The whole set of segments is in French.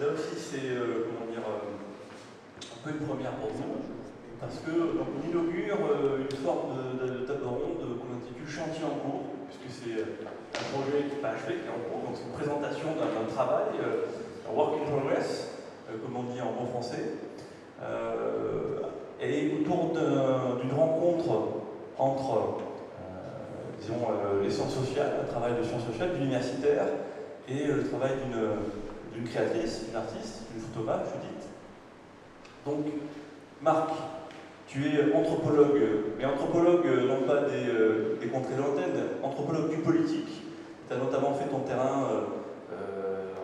Là aussi, c'est comment dire, un peu une première pour nous, parce que donc, on inaugure une forme de table ronde qu'on intitule Chantier en cours, puisque c'est un projet qui n'est pas achevé, qui est en cours, donc c'est une présentation d'un travail, un work in progress, comme on dit en bon français, et autour d'une rencontre entre disons, les sciences sociales, un travail de sciences sociales, d'universitaire, et le travail d'une créatrice, d'une artiste, d'une photographe, Judith. Donc, Marc, tu es anthropologue, mais anthropologue non pas des contrées lointaines, anthropologue du politique. Tu as notamment fait ton terrain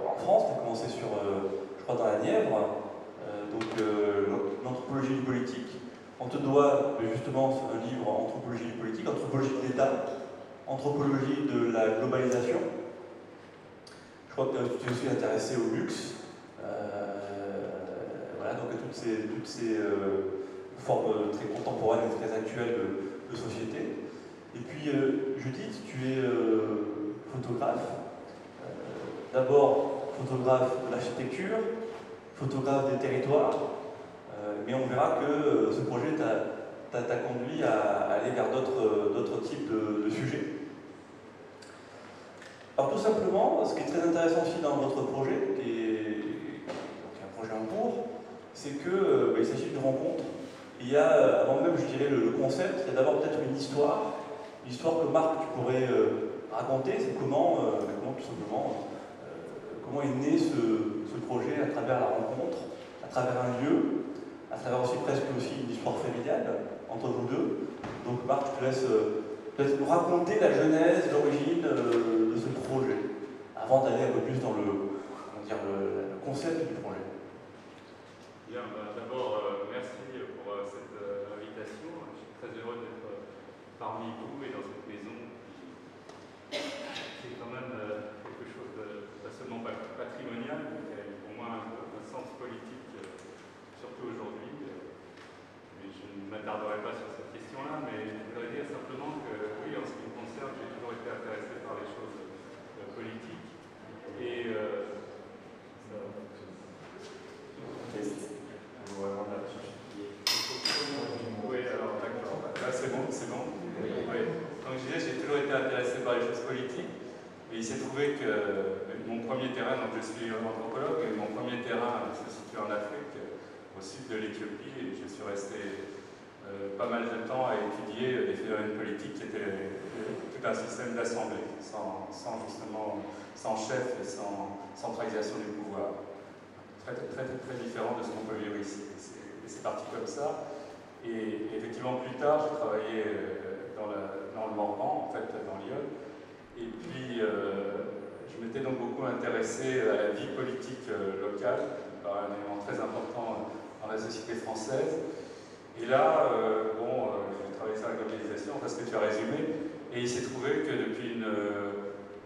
en France, tu as commencé sur, je crois, dans la Nièvre, l'anthropologie du politique. On te doit justement un livre Anthropologie du politique, Anthropologie de l'État, Anthropologie de la globalisation. Je crois que tu t'es aussi intéressé au luxe, voilà, donc à toutes ces formes très contemporaines et très actuelles de société. Et puis, Judith, tu es photographe. D'abord, photographe de l'architecture, photographe des territoires, mais on verra que ce projet t'a conduit à aller vers d'autres types de sujets. Alors tout simplement, ce qui est très intéressant aussi dans votre projet, qui est un projet en cours, c'est qu'il s'agit d'une rencontre. Il y a, avant même, je dirais, le concept, il y a d'abord peut-être une histoire que Marc, tu pourrais raconter, c'est comment tout simplement, comment est né ce projet à travers la rencontre, à travers un lieu, à travers aussi presque aussi une histoire familiale entre vous deux. Donc Marc, je te laisse nous raconter la genèse, l'origine de ce projet, avant d'aller un peu plus dans le concept du projet. Bien, d'abord, merci pour cette invitation. Je suis très heureux d'être parmi vous et dans cette maison. C'est quand même quelque chose de pas seulement patrimonial, mais qui a pour moi un sens politique, surtout aujourd'hui. Mais je ne m'attarderai pas sur cette question-là, mais je voudrais dire simplement que, oui, en ce qui me concerne, j'ai toujours été intéressé par les choses politiques. Et oui, alors d'accord. Là, c'est bon. Oui. Donc je disais, j'ai toujours été intéressé par les choses politiques. Et il s'est trouvé que mon premier terrain, donc je suis anthropologue, et mon premier terrain se situe en Afrique, au sud de l'Éthiopie, et je suis resté pas mal de temps à étudier des phénomènes politiques qui étaient tout un système d'assemblée, sans chef et sans centralisation du pouvoir. Très différent de ce qu'on peut vivre ici. Et c'est parti comme ça. Et effectivement, plus tard, j'ai travaillé dans le Morvan, en fait, dans Lyon. Et puis, je m'étais donc beaucoup intéressé à la vie politique locale, qui paraît un élément très important dans la société française. Et là, j'ai travaillé sur la globalisation, enfin ce que tu as résumé, et il s'est trouvé que depuis une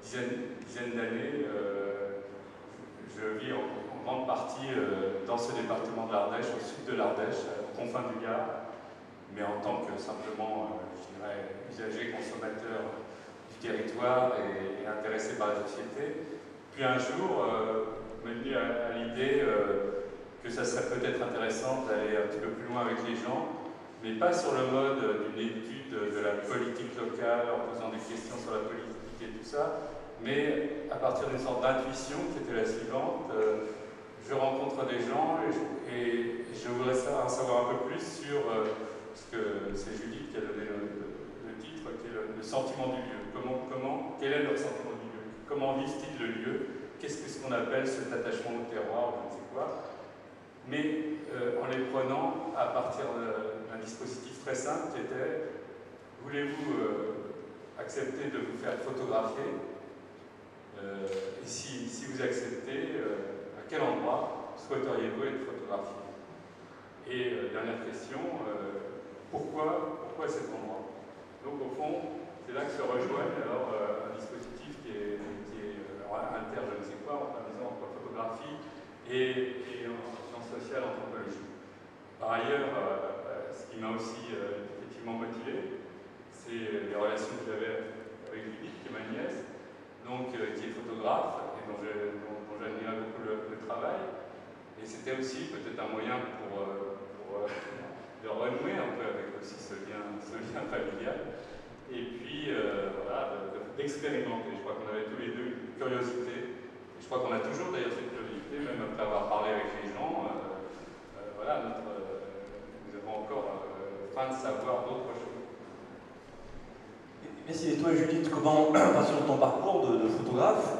dizaine d'années, je vis en grande partie dans ce département de l'Ardèche, au sud de l'Ardèche, aux confins du Gard, mais en tant que simplement, je dirais, usager, consommateur du territoire et intéressé par la société. Puis un jour, m'est venu à l'idée que ça serait peut-être intéressant d'aller un petit peu plus loin avec les gens, mais pas sur le mode d'une étude de la politique locale, en posant des questions sur la politique et tout ça, mais à partir d'une sorte d'intuition qui était la suivante. Je rencontre des gens et je voudrais en savoir un peu plus sur ce que c'est Judith qui a donné le titre, qui est le sentiment du lieu. Quel est leur sentiment du lieu? Comment vivent-ils le lieu? Qu'est-ce qu'on appelle cet attachement au terroir, je ne sais quoi? Mais en les prenant à partir d'un dispositif très simple qui était: voulez-vous accepter de vous faire photographier? Et si vous acceptez, à quel endroit souhaiteriez-vous être photographié? Et dernière question, pourquoi cet endroit? Donc au fond, c'est là que se rejoignent alors un dispositif qui est inter, je ne sais quoi, en disant entre photographie et sciences sociales, anthropologie. Par ailleurs, ce qui m'a aussi effectivement motivé, c'est les relations que j'avais avec Judith, qui est ma nièce, donc, qui est photographe et dont j'admire beaucoup le travail. moyen de renouer un peu avec aussi ce lien familial. Et puis, voilà, d'expérimenter. Je crois qu'on avait tous les deux une curiosité. Et je crois qu'on a toujours d'ailleurs cette curiosité, même après avoir parlé avec les gens. Voilà, nous avons encore faim de savoir d'autres choses. Merci. Et toi, Judith, comment, à partir de ton parcours de photographe,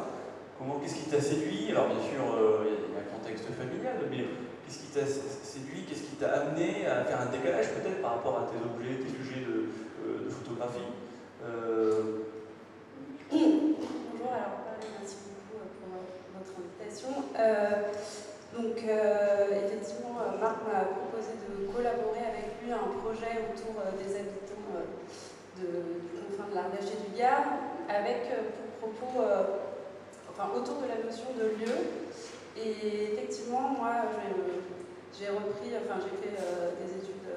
qu'est-ce qui t'a séduit? Alors, bien sûr, il y a un contexte familial, mais qu'est-ce qui t'a séduit? Qu'est-ce qui t'a amené à faire un décalage peut-être par rapport à tes objets, tes sujets de photographie? Bonjour, alors merci beaucoup pour votre invitation. Effectivement, Marc m'a proposé de collaborer avec lui à un projet autour des habitants du confin de l'Ardèche et du Gard, avec pour propos, autour de la notion de lieu. Et effectivement, moi, j'ai fait des études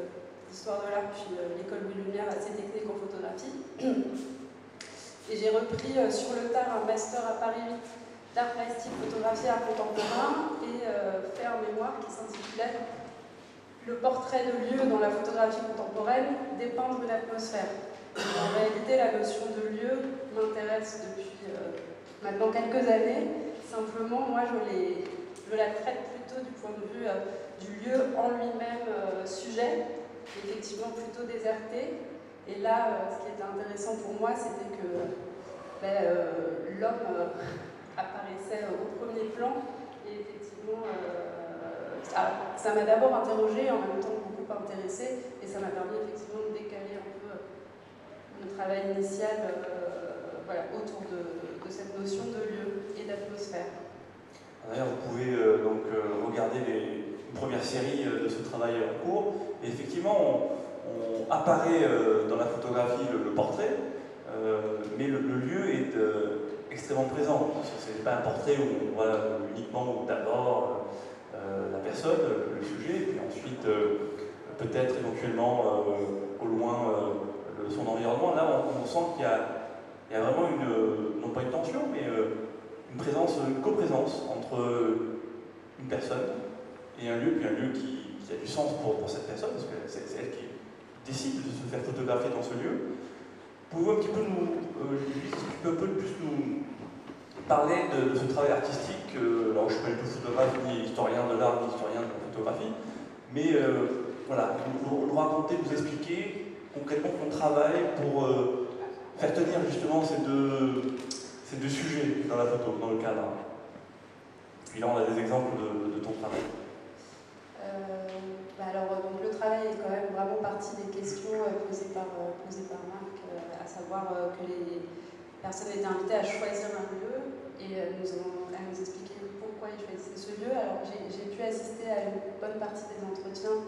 d'histoire de l'art, puis l'école Louis Lumière, assez technique en photographie. Et j'ai repris sur le tard un master à Paris 8 d'art plastique, photographie, art contemporain, et fait un mémoire qui s'intitulait « Le portrait de lieu dans la photographie contemporaine, dépeindre une atmosphère ». En réalité, la notion de lieu m'intéresse depuis maintenant quelques années. Simplement, moi, je la traite plutôt du point de vue du lieu en lui-même sujet, effectivement plutôt déserté. Et là, ce qui était intéressant pour moi, c'était que l'homme apparaissait au premier plan. Et effectivement, ça m'a d'abord interrogée, en même temps beaucoup intéressée, et ça m'a permis effectivement de décaler un peu le travail initial autour de cette notion de lieu et d'atmosphère. D'ailleurs, vous pouvez regarder une première série de ce travail en cours. Et effectivement, on apparaît dans la photographie le portrait, mais le lieu est extrêmement présent. Ce n'est pas un portrait où on voit uniquement d'abord la personne, le sujet, et puis ensuite peut-être éventuellement au loin son environnement. Là, on sent qu'il y a vraiment non pas une tension, mais une coprésence entre une personne et un lieu, puis un lieu qui a du sens pour cette personne, parce que c'est elle qui décide de se faire photographier dans ce lieu. Pouvez-vous un petit peu un peu plus nous parler de ce travail artistique? Alors, je ne suis pas du tout photographe, ni historien de l'art, ni historien de la photographie, mais voilà, nous raconter, nous expliquer concrètement ton travail pour faire tenir justement ces deux sujets dans la photo, dans le cadre. Puis là, on a des exemples de ton travail. Donc, le travail est quand même vraiment partie des questions posées par Marc, à savoir que les personnes étaient invitées à choisir un lieu et à nous expliquer pourquoi ils choisissaient ce lieu. Alors j'ai pu assister à une bonne partie des entretiens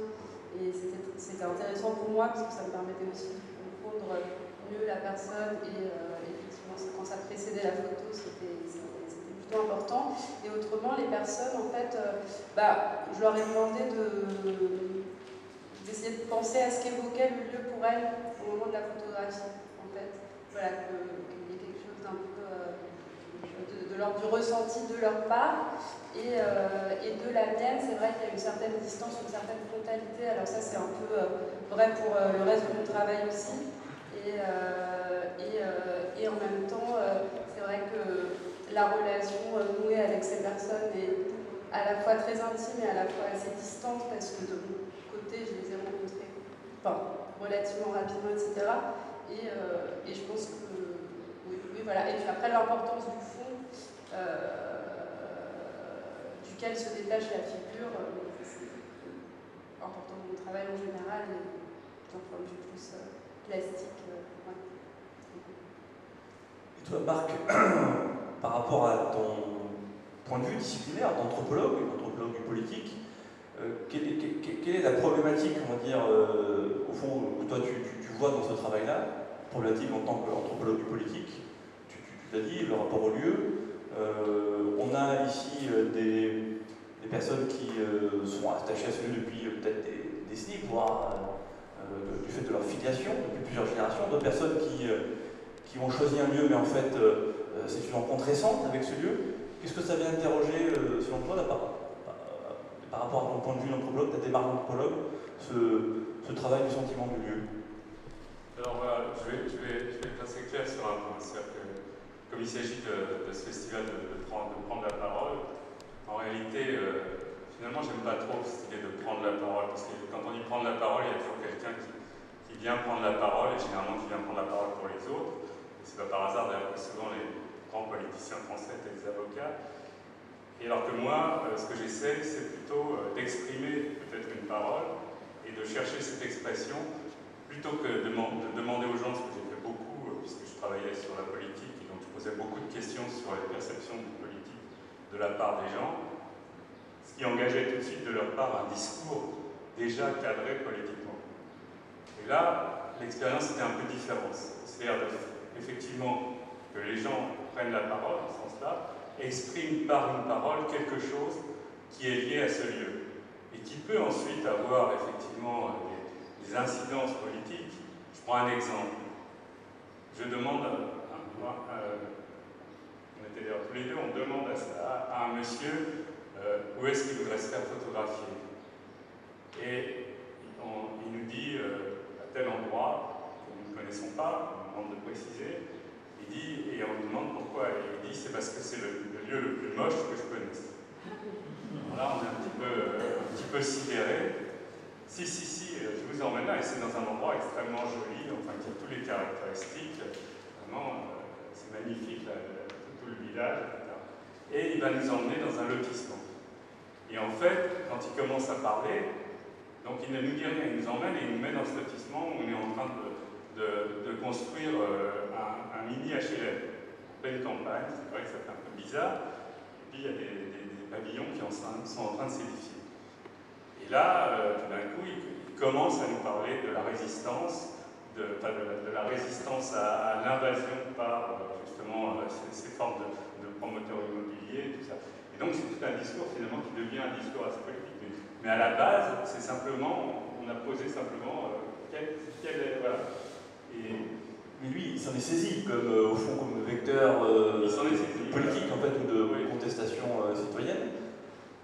et c'était intéressant pour moi parce que ça me permettait aussi de comprendre mieux la personne et effectivement quand ça précédait la photo c'était plutôt important. Et autrement les personnes en fait, je leur ai demandé d'essayer de penser à ce qu'évoquait le lieu pour elles au moment de la photographie en fait. Voilà, qu'il y ait quelque chose d'un peu de l'ordre du ressenti de leur part et de la mienne. C'est vrai qu'il y a une certaine distance, une certaine frontalité. Alors ça c'est un peu vrai pour le reste de mon travail aussi. Et en même temps, c'est vrai que la relation nouée avec ces personnes est à la fois très intime et à la fois assez distante parce que de mon côté, je les ai rencontrés relativement rapidement, etc. Et je pense que, oui, voilà. Et puis après, l'importance du fond duquel se détache la figure, c'est important dans mon travail en général et d'un point de vue plus plastique. Ouais. Et toi, Marc, par rapport à ton point de vue disciplinaire d'anthropologue du politique, quelle est la problématique, on va dire, au fond, que toi tu vois dans ce travail-là, problématique en tant qu'anthropologue du politique? Tu l'as dit, le rapport au lieu. On a ici des personnes qui sont attachées à ce lieu depuis peut-être des décennies, voire du fait de leur filiation, depuis plusieurs générations, d'autres personnes qui ont choisi un lieu, mais en fait, c'est une rencontre récente avec ce lieu. Qu'est-ce que ça vient interroger, selon toi, par par rapport à ton point de vue d'anthropologue, ta démarche d'anthropologue, ce travail du sentiment du lieu? Alors voilà, je vais être assez clair sur un point. C'est-à-dire que, comme il s'agit de ce festival de prendre la parole, en réalité, finalement, j'aime pas trop cette idée de prendre la parole, parce que quand on dit prendre la parole, il y a toujours quelqu'un qui vient prendre la parole, et généralement qui vient prendre la parole pour les autres. Et c'est pas par hasard d'ailleurs que souvent les grands politiciens français étaient des avocats. Et alors que moi, ce que j'essaie, c'est plutôt d'exprimer peut-être une parole et de chercher cette expression, plutôt que de demander aux gens, ce que j'ai fait beaucoup, puisque je travaillais sur la politique, et donc je posais beaucoup de questions sur les perceptions politiques de la part des gens, ce qui engageait tout de suite de leur part un discours déjà cadré politiquement. Et là, l'expérience était un peu différente. C'est-à-dire effectivement que les gens prennent la parole, en ce sens-là, expriment par une parole quelque chose qui est lié à ce lieu et qui peut ensuite avoir effectivement des incidences politiques. Je prends un exemple. Je demande, on était d'ailleurs tous les deux, on demande à un monsieur où est-ce qu'il voudrait se faire photographier. Et il nous dit à tel endroit que nous ne connaissons pas, on demande de préciser. Il dit, et on lui demande pourquoi, et il dit c'est parce que c'est le lieu le plus moche que je connaisse. Là on est un petit peu sidéré. Si, je vous emmène là, et c'est dans un endroit extrêmement joli, enfin qui a toutes les caractéristiques, vraiment c'est magnifique, là, tout le village, etc. Et il va nous emmener dans un lotissement. Et en fait, quand il commence à parler, donc il ne nous dit rien, il nous emmène et il nous met dans ce lotissement où on est en train de construire un mini HLM, en pleine campagne, c'est vrai que ça fait un peu bizarre, et puis il y a des pavillons qui sont en train de s'édifier. Et là, tout d'un coup, il commence à nous parler de la résistance, de la résistance à l'invasion par justement ces formes de promoteurs immobiliers, tout ça. Et donc c'est tout un discours finalement qui devient un discours assez politique. Mais à la base, c'est simplement, on a posé simplement voilà. Mais lui, il s'en est saisi comme au fond comme vecteur politique en fait ou de contestation citoyenne.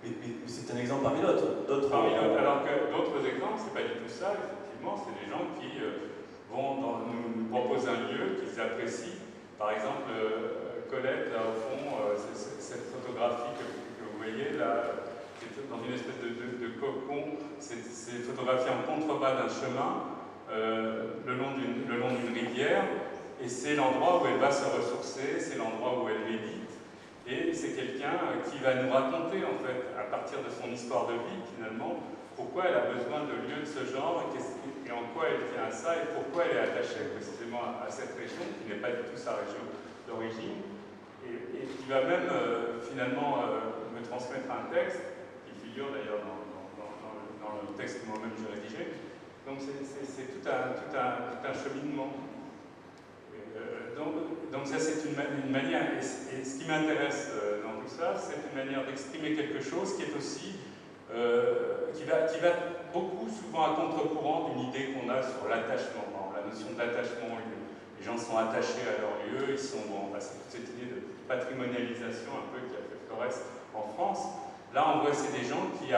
Mais c'est un exemple parmi d'autres. Alors que d'autres exemples, c'est pas du tout ça, effectivement, c'est des gens qui nous proposent un lieu qu'ils apprécient. Par exemple, Colette, là au fond, cette photographie que vous voyez là, qui est dans une espèce de cocon, c'est photographié en contrebas d'un chemin, le long d'une rivière, et c'est l'endroit où elle va se ressourcer, c'est l'endroit où elle médite. Et c'est quelqu'un qui va nous raconter, en fait, à partir de son histoire de vie, finalement, pourquoi elle a besoin de lieux de ce genre, et en quoi elle tient à ça, et pourquoi elle est attachée précisément à cette région, qui n'est pas du tout sa région d'origine, et qui va même, finalement, me transmettre un texte, qui figure d'ailleurs dans le texte que moi-même j'ai rédigé. Donc c'est tout un cheminement. Donc ça c'est une manière, et ce qui m'intéresse dans tout ça, c'est une manière d'exprimer quelque chose qui est aussi, qui va beaucoup souvent à contre-courant d'une idée qu'on a sur l'attachement, la notion d'attachement au lieu. Les gens sont attachés à leur lieu, c'est toute cette idée de patrimonialisation un peu qui a fait florès en France. Là on voit c'est des gens qui,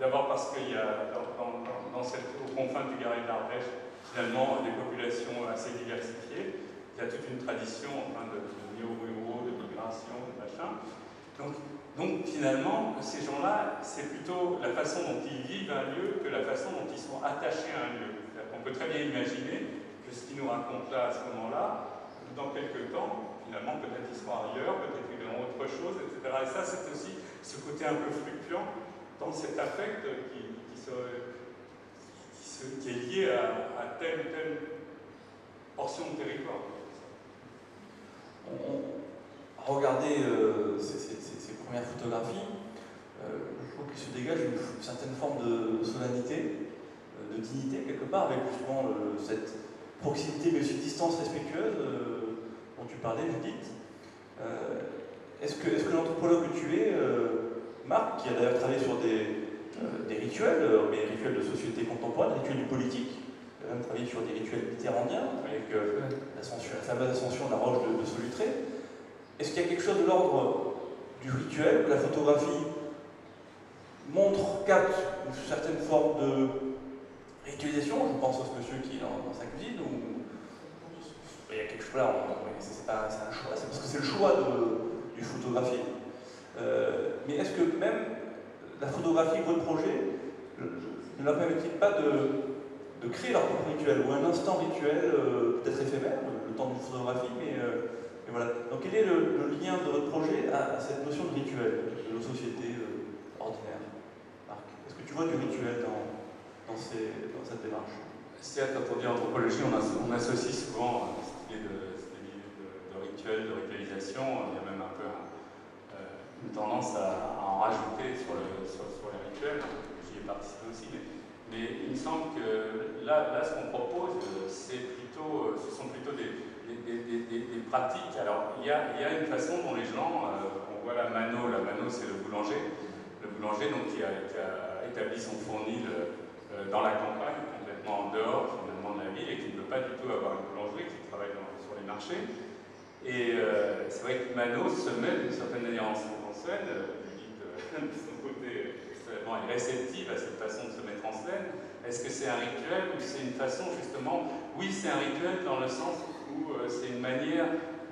d'abord parce qu'il y a aux confins du Gard et de l'Ardèche, finalement des populations assez diversifiées. Il y a toute une tradition de néo-ruraux, de migration, de machin. Donc finalement, ces gens-là, c'est plutôt la façon dont ils vivent un lieu que la façon dont ils sont attachés à un lieu. On peut très bien imaginer que ce qu'ils nous racontent là, à ce moment-là, dans quelques temps, finalement, peut-être ils seront ailleurs, peut-être ils verront autre chose, etc. Et ça, c'est aussi ce côté un peu fluctuant dans cet affect qui est lié à telle ou telle portion de territoire. Regardez ces premières photographies, je trouve qu'il se dégage une certaine forme de solennité, de dignité quelque part, avec justement cette proximité mais aussi distance respectueuse dont tu parlais, Judith. Est-ce que l'anthropologue que tu es, Marc, qui a d'ailleurs travaillé sur des rituels, mais des rituels de société contemporaine, des rituels du politique, il a même travaillé sur des rituels méditerranéens, avec la fameuse ascension de la roche de Solutré. Est-ce qu'il y a quelque chose de l'ordre du rituel, que la photographie montre, capte une certaine forme de ritualisation. Je pense à ce monsieur qui est dans sa cuisine, où il y a quelque chose là, c'est un choix, c'est parce que c'est le choix du photographie. Mais est-ce que même la photographie, votre projet, ne leur permet-il pas de créer leur propre rituel, ou un instant rituel, peut-être éphémère, le temps d'une photographie, mais voilà. Donc quel est le lien de votre projet à cette notion de rituel de nos sociétés ordinaires? Marc, est-ce que tu vois du rituel dans cette démarche? Quand on dit anthropologie, on associe souvent cette idée de rituel, de ritualisation. Il y a même un peu une tendance à en rajouter sur les rituels. J'y ai participé aussi, mais il me semble que là ce qu'on propose, ce sont plutôt des pratiques. Alors, il y a une façon dont les gens, on voit la mano c'est le boulanger donc, qui a établi son fournil dans la campagne, complètement en dehors finalement de la ville, et qui ne peut pas du tout avoir une boulangerie, qui travaille sur les marchés. Et c'est vrai que Mano se met d'une certaine manière en scène, de son côté extrêmement réceptive à cette façon de se mettre en scène. Est-ce que c'est un rituel ou c'est une façon justement, oui c'est un rituel dans le sens où c'est une manière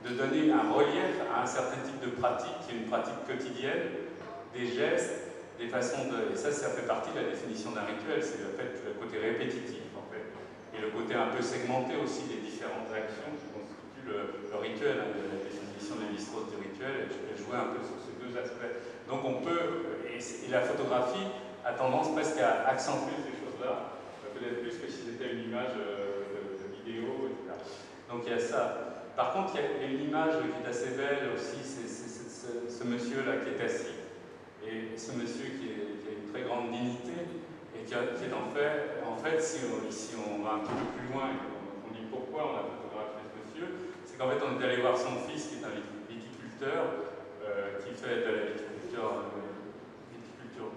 de donner un relief à un certain type de pratique, qui est une pratique quotidienne, des gestes, des façons de... Et ça fait partie de la définition d'un rituel, c'est le côté répétitif en fait, et le côté un peu segmenté aussi des différentes actions qui constituent le rituel, la définition de Lévi-Strauss du rituel, je vais jouer un peu sur ces deux aspects. Donc on peut, et la photographie a tendance presque à accentuer ces choses-là, peut-être plus que si c'était une image de vidéo, etc. Donc il y a ça. Par contre, il y a une image qui est assez belle aussi, c'est ce monsieur-là qui est assis. Et ce monsieur qui a une très grande dignité et qui est en fait, si on va un peu plus loin et qu'on dit pourquoi on a photographié ce monsieur, c'est qu'en fait on est allé voir son fils qui est un viticulteur, qui fait de la viticulture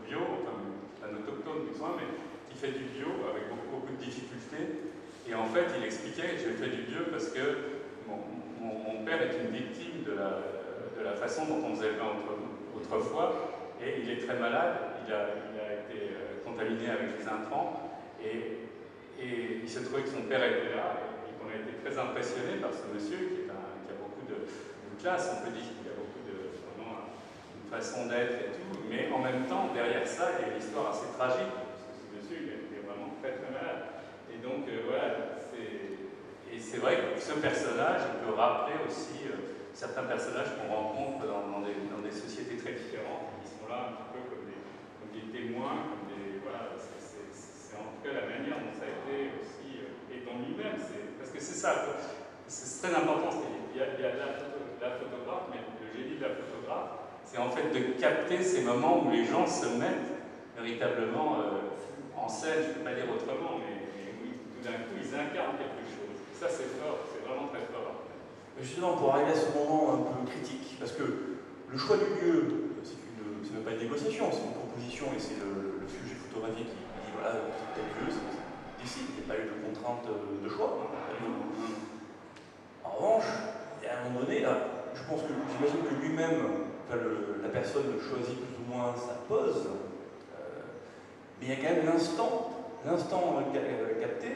bio, enfin un autochtone du coin, mais qui fait du bio avec beaucoup de difficultés. Et en fait il expliquait, je fais du bio parce que mon père est une victime de la façon dont on faisait le vin autrefois. Et il est très malade, il a été contaminé avec les intrants, et il se trouvait que son père était là, et qu'on a été très impressionné par ce monsieur qui a beaucoup de classe, on peut dire qu'il a beaucoup vraiment une façon d'être et tout, mais en même temps, derrière ça, il y a une histoire assez tragique, parce que ce monsieur, il est vraiment très malade. Et donc, voilà, c'est vrai que ce personnage, il peut rappeler aussi certains personnages qu'on rencontre dans des sociétés très différentes, qui sont là un petit peu comme des témoins, voilà, c'est en tout cas la manière dont ça a été aussi, et dans lui-même, parce que c'est ça, c'est très important, il y a la photographe, mais le génie de la photographe, c'est en fait de capter ces moments où les gens se mettent véritablement en scène, je ne peux pas dire autrement, mais oui, tout d'un coup, ils incarnent quelque chose. Et ça, c'est fort, c'est vraiment très fort. Justement, pour arriver à ce moment un peu critique, parce que le choix du lieu, c'est même pas une négociation, c'est une proposition, et c'est le sujet photographique qui dit voilà, c'est tel lieu, c'est décide, il n'y a pas eu de contrainte de choix. En revanche, il y a un moment donné, je pense que j'imagine que lui-même, la personne choisit plus ou moins sa pose, mais il y a quand même l'instant capté,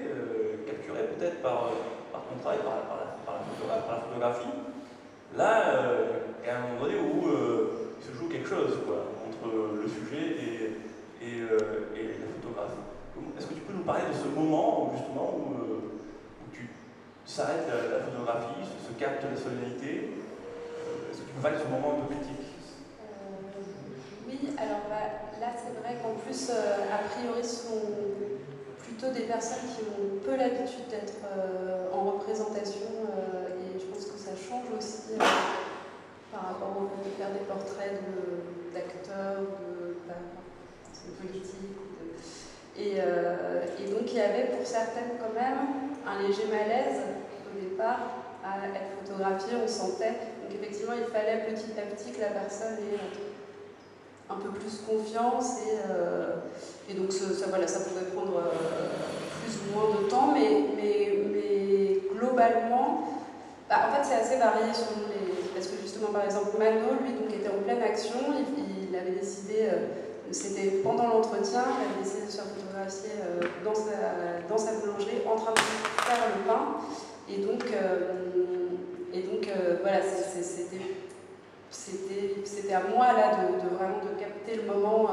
capturé peut-être par ton travail, par la photographie. Là, il y a un moment donné où il se joue quelque chose quoi, entre le sujet et la photographie. Est-ce que tu peux nous parler de ce moment justement où tu s'arrêtes la photographie, se capte la solennité? Est-ce que tu peux parler de ce moment un peu critique? Oui, alors là c'est vrai qu'en plus, a priori, ce sont plutôt des personnes qui ont peu l'habitude d'être en représentation, et je pense que ça change aussi par rapport au fait de faire des portraits d'acteurs, de politiques. Et donc il y avait pour certaines quand même un léger malaise au départ à être photographiée, on sentait. Donc effectivement il fallait petit à petit que la personne ait un peu plus confiance, et donc ça pouvait prendre plus ou moins de temps, mais globalement, en fait c'est assez varié selon parce que justement par exemple Mano, lui donc était en pleine action, il avait décidé c'était pendant l'entretien, elle avait essayé de se faire photographier dans sa boulangerie en train de faire le pain. Et donc voilà, c'était à moi là de vraiment de capter le moment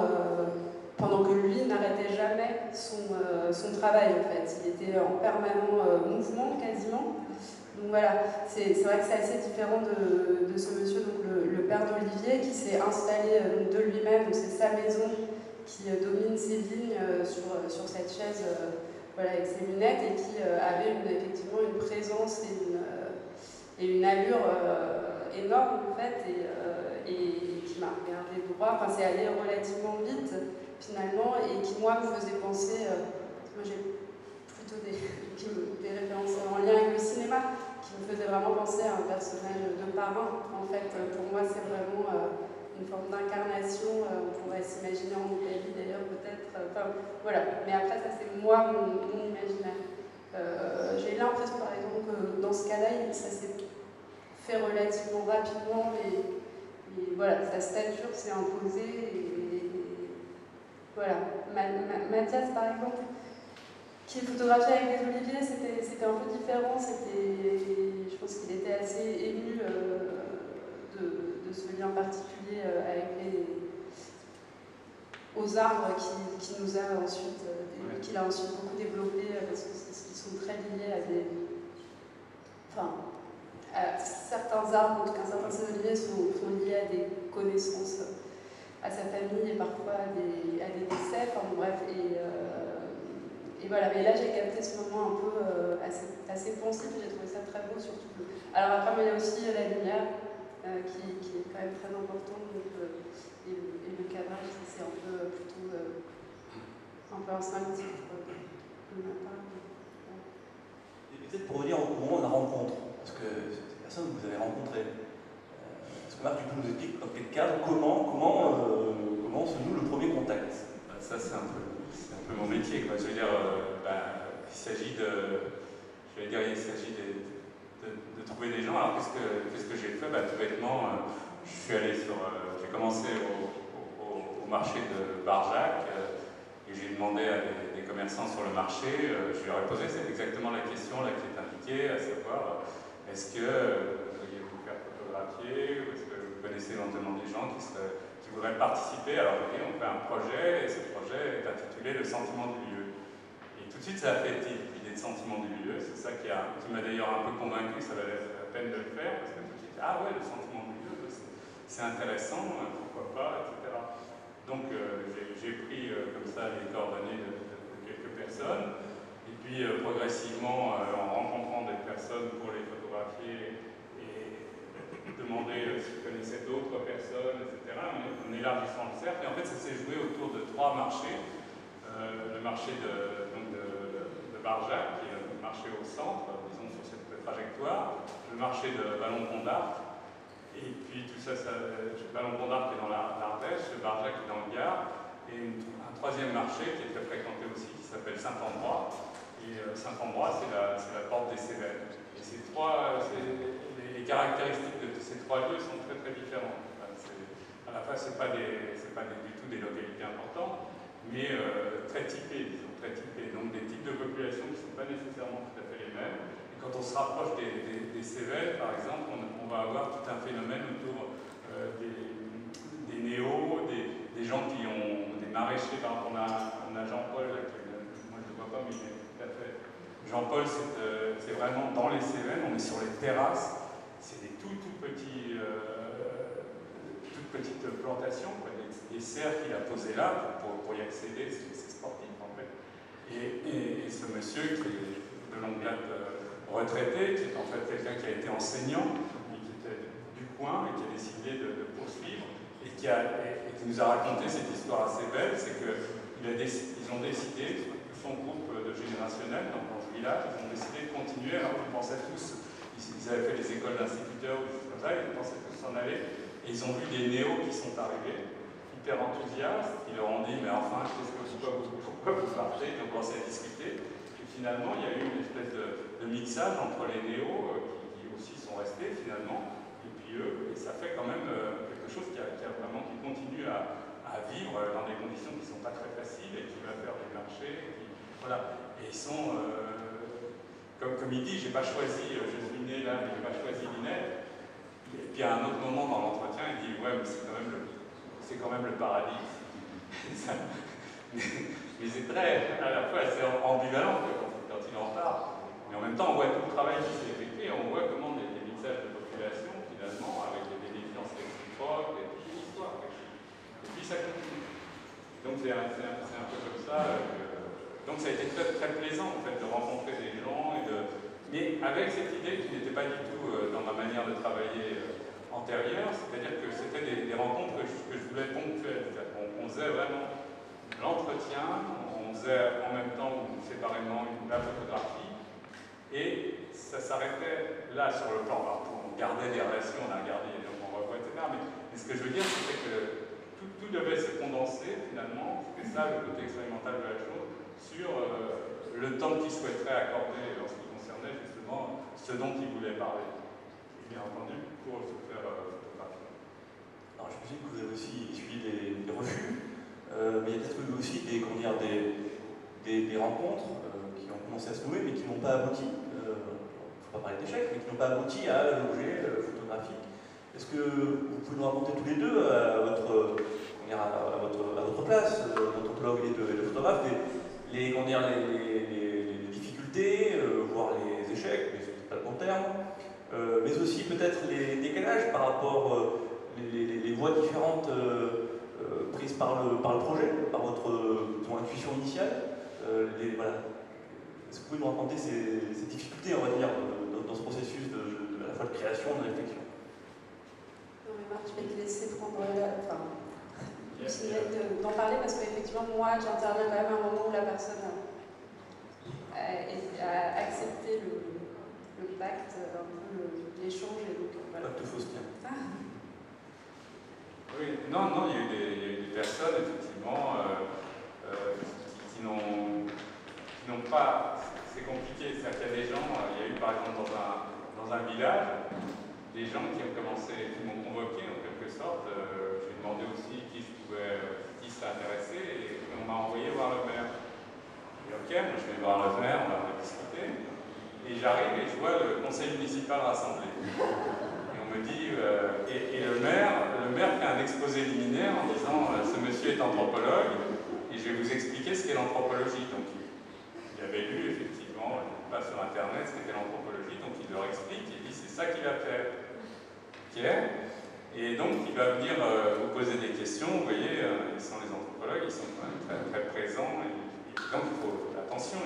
pendant que lui n'arrêtait jamais son travail en fait. Il était en permanent mouvement quasiment. Donc voilà, c'est vrai que c'est assez différent de ce monsieur, donc le père d'Olivier, qui s'est installé de lui-même, c'est sa maison qui domine ses vignes sur cette chaise voilà, avec ses lunettes et qui avait effectivement une présence et une allure énorme en fait et qui m'a regardé droit. Enfin, c'est allé relativement vite finalement et qui moi me faisait penser. Moi j'ai plutôt des références en lien avec le cinéma qui me faisaient vraiment penser à un personnage de parrain. En fait, pour moi c'est vraiment une forme d'incarnation. On pourrait s'imaginer en Italie d'ailleurs peut-être. Enfin voilà. Mais après ça c'est moi mon imaginaire. J'ai l'impression par exemple que dans ce cas-là ça s'est fait relativement rapidement et voilà, sa stature s'est imposée et voilà. Mathias par exemple, qui est photographié avec les oliviers, c'était un peu différent. Je pense qu'il était assez ému de ce lien particulier aux arbres qu'il nous a ensuite, qu'il a ensuite beaucoup développé parce qu'ils sont très liés à certains arbres, en tout cas certains saisonniers sont liés à des connaissances, à sa famille et parfois à des décès, enfin bref, et voilà, mais là j'ai capté ce moment un peu assez pensif, j'ai trouvé ça très beau surtout. Alors après, il y a aussi la lumière qui est quand même très importante, donc, et le cadrage, c'est un peu plutôt un peu instinctif de ma part. Et peut-être pour revenir au moment de la rencontre, parce que ces personnes que vous avez rencontrées, est-ce que Marc, tu peux nous expliquer dans quel cadre, comment se noue le premier contact? Ça, c'est un peu mon métier, quoi. Je veux dire, il s'agit de trouver des gens. Alors, qu'est-ce que j'ai fait? Tout bêtement, j'ai commencé au marché de Barjac et j'ai demandé à des commerçants sur le marché, je leur ai posé exactement la question là, qui est indiquée, à savoir, est-ce que vous pourriez vous faire photographier ou est-ce que vous connaissez éventuellement des gens qui voudraient participer? Alors, on fait un projet et ce projet est intitulé Le sentiment du lieu. Et tout de suite, ça a fait l'idée de sentiment du lieu. C'est ça qui m'a d'ailleurs un peu convaincu, ça valait la peine de le faire, parce que tout de suite, ah ouais, le sentiment du lieu, c'est intéressant, pourquoi pas, etc. Donc j'ai pris comme ça les coordonnées de quelques personnes, et puis progressivement, en rencontrant des personnes pour les photographier et demander s'ils connaissaient d'autres personnes, etc., en élargissant le cercle. Et en fait, ça s'est joué autour de 3 marchés. Le marché de Barjac, qui est le marché au centre, disons sur cette trajectoire, le marché de Vallon-Pont d'Arc, et puis tout ça, Vallon-Pont d'Arc qui est dans l'Ardèche, Barjac qui est dans le Gard, et un 3e marché qui est très fréquenté aussi, qui s'appelle Saint-Ambrois. Et Saint-Ambrois, c'est la porte des Cévennes. Et les caractéristiques de ces 3 lieux sont très très différentes. À la fois, ce n'est pas du tout des localités importantes, mais très typées, disons, très typées. Donc des types de populations qui ne sont pas nécessairement tout à fait les mêmes. Et quand on se rapproche des Cévennes, par exemple, on va avoir tout un phénomène autour des néos, des gens qui ont des maraîchers. Par exemple, on a Jean-Paul, moi je ne le vois pas, mais il est tout à fait. Jean-Paul, c'est vraiment dans les Cévennes, on est sur les terrasses, c'est des toutes petites plantations, quoi, des serres qu'il a posées là pour y accéder, c'est sportif en fait. Et ce monsieur qui est de longue date retraité, qui est en fait quelqu'un qui a été enseignant, mais qui était du coin et qui a décidé de poursuivre, et qui nous a raconté cette histoire assez belle, c'est qu'ils ont décidé, son groupe de générationnel dans ce village, ils ont décidé de continuer, alors qu'ils pensaient tous, ils avaient fait les écoles d'instituteurs ou des choses comme ça, ils pensaient tous s'en aller. Et ils ont vu des néos qui sont arrivés, hyper enthousiastes, qui leur ont dit, mais enfin, pourquoi vous partez? Ils ont commencé à discuter. Et finalement, il y a eu une espèce de mixage entre les néos, qui aussi sont restés finalement, et puis eux, et ça fait quand même quelque chose qui continue à vivre dans des marché. Voilà. Et ils sont, comme il dit, j'ai pas choisi, je suis né là, mais j'ai pas choisi l'INET. Et puis à un autre moment dans l'entretien, il dit ouais, mais c'est quand même le paradis. Mais c'est très, à la fois, c'est ambivalent quand il en parle. Mais en même temps, on voit tout le travail qui s'est effectué, on voit comment des mixages de population, finalement, avec des bénéfices réciproques, et puis l'histoire. Et puis ça continue. Donc c'est un peu comme ça. Donc ça a été très, très plaisant, en fait, de rencontrer des gens, mais avec cette idée qui n'était pas du tout dans ma manière de travailler antérieure, c'est-à-dire que c'était des rencontres que je voulais ponctuelles. On faisait vraiment l'entretien, on faisait en même temps ou séparément la photographie, et ça s'arrêtait là sur le plan. Alors, on gardait des relations, on a gardé les gens qu'on revoit, etc. Mais ce que je veux dire, c'était que tout devait se condenser finalement, c'était ça le côté expérimental de la chose, sur le temps qu'il souhaiterait accorder en ce qui concernait justement ce dont il voulait parler. Et bien entendu, pour se faire photographier. Alors je me dis que vous avez aussi suivi des refus, mais il y a peut-être eu aussi des rencontres qui ont commencé à se nouer, mais qui n'ont pas abouti. Il ne faut pas parler d'échecs, mais qui n'ont pas abouti à l'objet photographique. Est-ce que vous pouvez nous raconter tous les deux, à votre place, d'anthropologue et de photographe, les difficultés, voire les échecs, mais c'est pas le bon terme, mais aussi peut-être les décalages par rapport les voies différentes prises par le projet, par votre intuition initiale. Voilà. Est-ce que vous pouvez nous raconter ces difficultés, on va dire, dans ce processus à la fois de création et de réflexion? Non mais Marc, je vais te laisser prendre d'en parler parce qu'effectivement, moi, j'interviens quand même à un moment où la personne a accepté le pacte, un peu l'échange, et donc voilà. Pacte faustien. Oui, non, il y a eu des personnes, effectivement, qui n'ont pas. C'est compliqué, c'est-à-dire qu'il y a des gens, il y a eu par exemple dans un village, des gens qui m'ont convoqué en quelque sorte. J'ai demandé aussi qui serait intéressé, et on m'a envoyé voir le maire. Et ok, moi je vais voir le maire, on va discuter, et j'arrive et je vois le conseil municipal rassemblé. Me dit, et le maire fait un exposé liminaire en disant ce monsieur est anthropologue et je vais vous expliquer ce qu'est l'anthropologie. Donc il avait lu effectivement, pas sur internet, ce qu'était l'anthropologie, donc il leur explique, il dit c'est ça qu'il va faire. Ok. Et donc il va venir vous poser des questions, vous voyez, ils sont les anthropologues, ils sont quand même très, très présents, et donc il faut, attention,